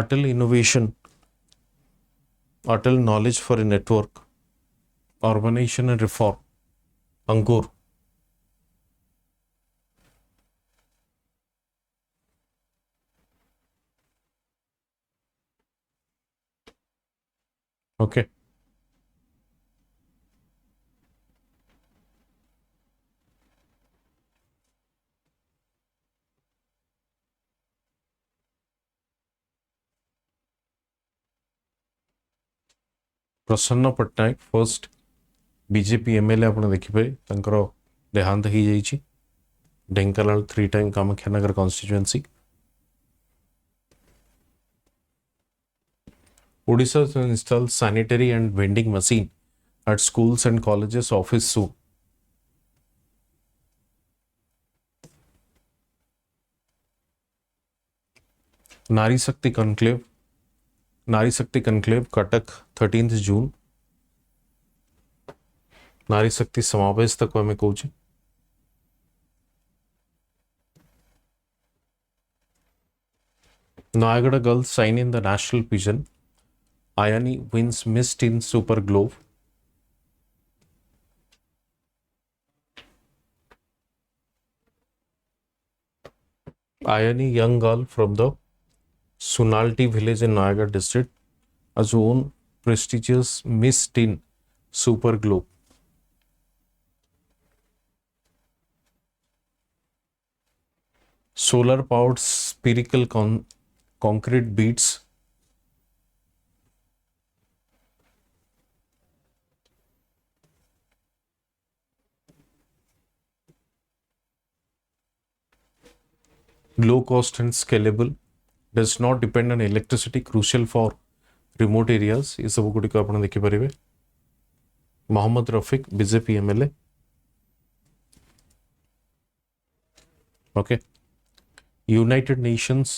Atal innovation Atal knowledge for a network urbanisation and reform Ankur. Okay. Prasanna Patnaik first BJP MLA आपने देखिपारे तांकर देहांत ही जाइछि. Dhenkanal 3 time Kamakhyanagar constituency. Odisha to install sanitary and vending machine at schools and colleges office soon. नारी शक्ति कनक्लेव कटक 13 जून. नारी शक्ति समावेश तक हमें कहूँ. Noyagada girls sign in the national pigeon. Ayani wins Miss Teen Super Globe. Ayani, young girl from the Sunalti village in Noyagada district, has won prestigious Miss Teen Super Globe. Solar powered spherical concrete beads. Low cost and scalable, does not depend on electricity, crucial for remote areas ये सब गुड़िक आप देखिपारे। Mohammad Rafiq BJP MLA. Okay. United nations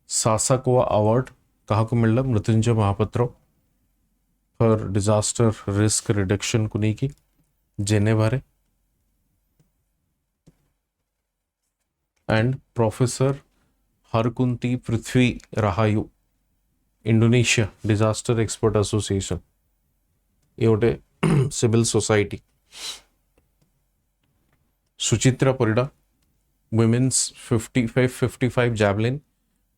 Sasakawa award क्या मिलला Mrutyunjay Mohapatra for disaster risk reduction को लेकिन Geneva. And professor Harkunti Pertiwi Rahayu Indonesia disaster expert association ये गोटे civil society. Suchitra Parida women's 55 javelin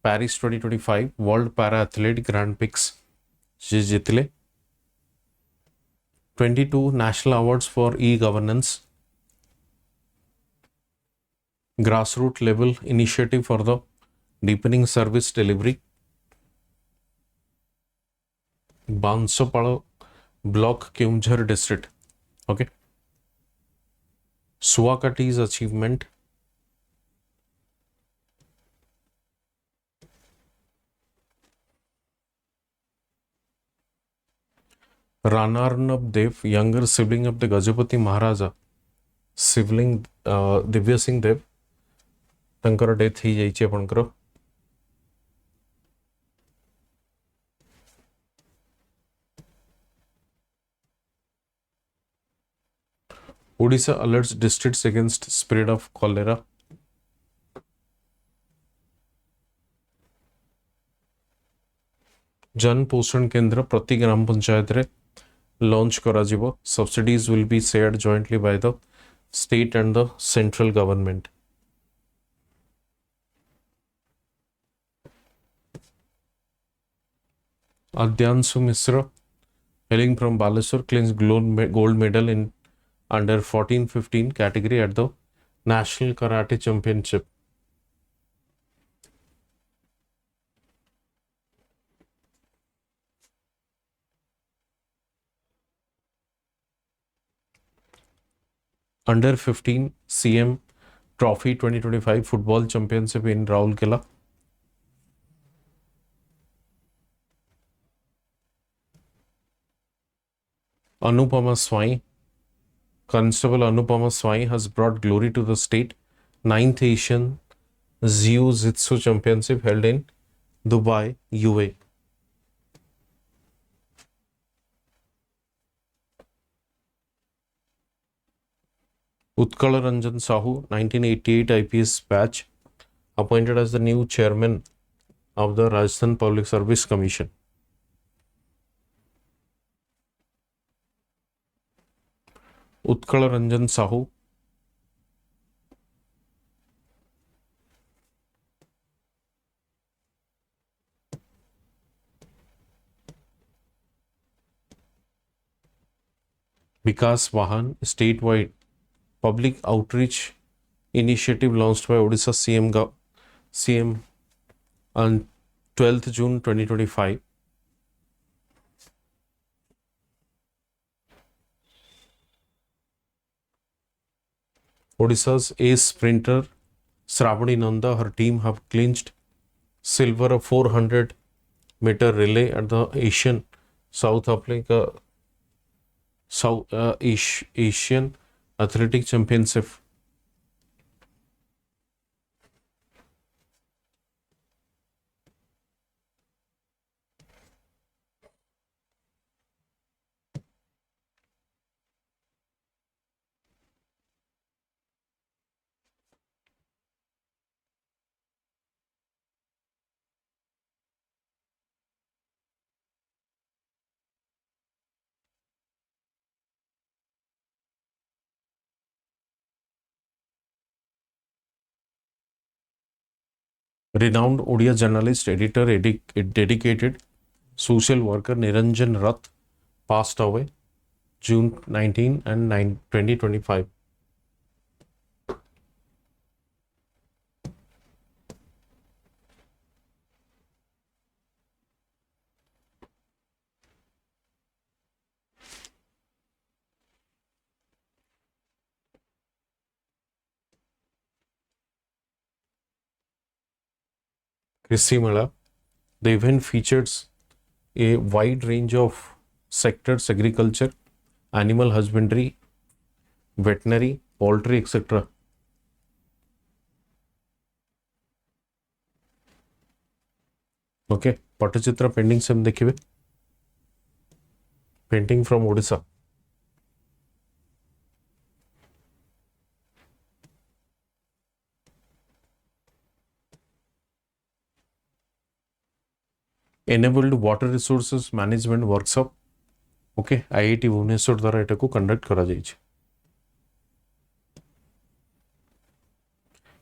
Paris 2025 world para athlete grand prix जे जीतले। 22 national awards for e governance grassroots level initiative for the deepening service delivery। Banspal block Keonjhar district. Okay. Suakati's achievement Ranarnab Dev younger sibling of the Gajapati Maharaja sibling Divya Singh Dev तंकर death ही जाइए आपनकर। Odisha alerts districts against spread of cholera. Jan Poshan केंद्र प्रति ग्राम पंचायत रे launch करा जिवो। Subsidies will be shared jointly by the state and the central government. Adyanshu Mishra hailing from Baleswar claims gold medal in under 14-15 category at the National Karate Championship। Under 15 CM Trophy 2025 Football Championship in Raulkela। Anupama Swai Constable Anupama Swai has brought glory to the state। 9th Asian Jiu-Jitsu Championship held in Dubai, UAE। Utkal Ranjan Sahu 1988 IPS batch appointed as the new chairman of the Rajasthan Public Service Commission। Utkal Ranjan Sahu Vikas Vahan state wide public outreach initiative launched by Odisha CM on 12th June 2025। Odisha's ace sprinter Shravani Nanda, her team have clinched silver of 400-meter relay at the Asian Asian Athletic Championship। Renowned Odia journalist, editor, dedicated social worker Niranjan Rath passed away June 19 and 2025। कृषि मेला, the event features a wide range of sectors: agriculture, animal husbandry, veterinary, poultry, etc. Okay Pattachitra painting से हम देखिए painting from Odisha enabled water resources management workshop okay IIT Bhubaneswar द्वारा एटा को conduct करा जाइछ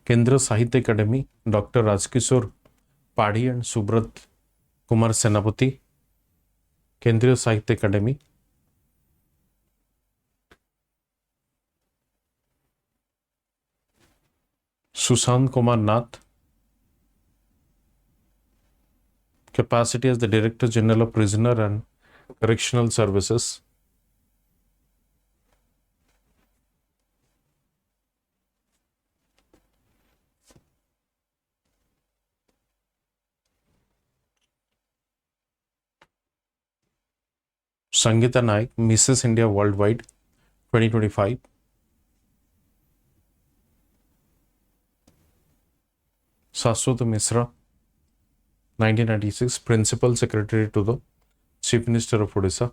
Kendra Sahitya Akademi doctor Rajkishore Padhi and Subrata Kumar Senapati Kendriya Sahitya Akademi Sushant Kumar Nath capacity as the Director General of Prisoner and Correctional Services Sangeeta Naik, Mrs. India Worldwide 2025 Saswat Misra 1996 Principal Secretary to the Chief Minister of Odisha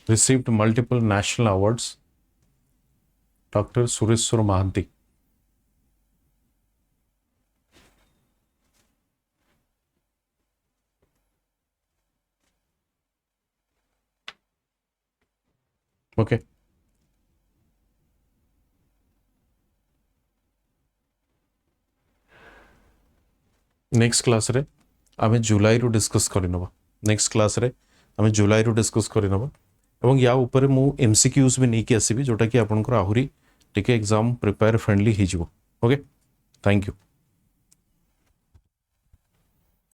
received multiple national awards Dr. Sureshwar Mahanti okay next class रे आमे जुलाई रु discuss करिनबा next class रे आमे जुलाई रु discuss करिनबा एवं या ऊपर मु एमसीक्यूज भी नहीं आसीबी जोटा कि आपनकर आहुरी टिके एग्जाम प्रिपेयर फ्रेंडली हिजबो ओके थैंक यू